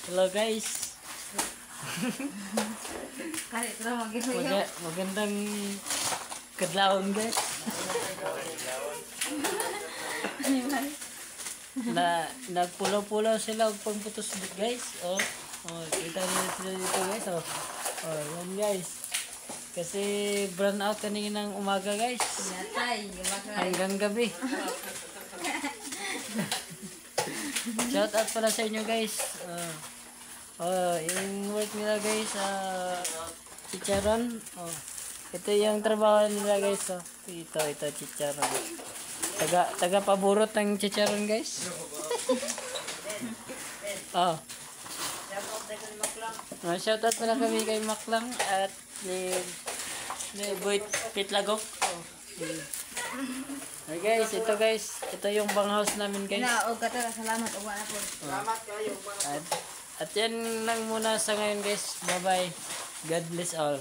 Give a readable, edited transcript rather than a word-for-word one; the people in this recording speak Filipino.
Hello guys. Kahit na mag-iuyo. Magandang kadlawon guys. Nagpulaw-pulaw sila og pagputos guys. Oh, kita niyo sila dito guys. Oh, yan guys. Kasi brown out kaninang umaga guys. Natay, Hanggang gabi. Shout out pala sa inyo guys. Yung work nila guys, chicharon. Ito yung trabaho nila guys. Ito chicharon. Taga paborot ng chicharon guys. Shout out pala kami kay Maklang at ni Boy Pitlagok. Hey guys, ito yung banghouse namin guys. na-og ka tara, salamat og wala po. Salamat kayo. At yan lang muna sa ngayon guys. Bye bye. God bless all.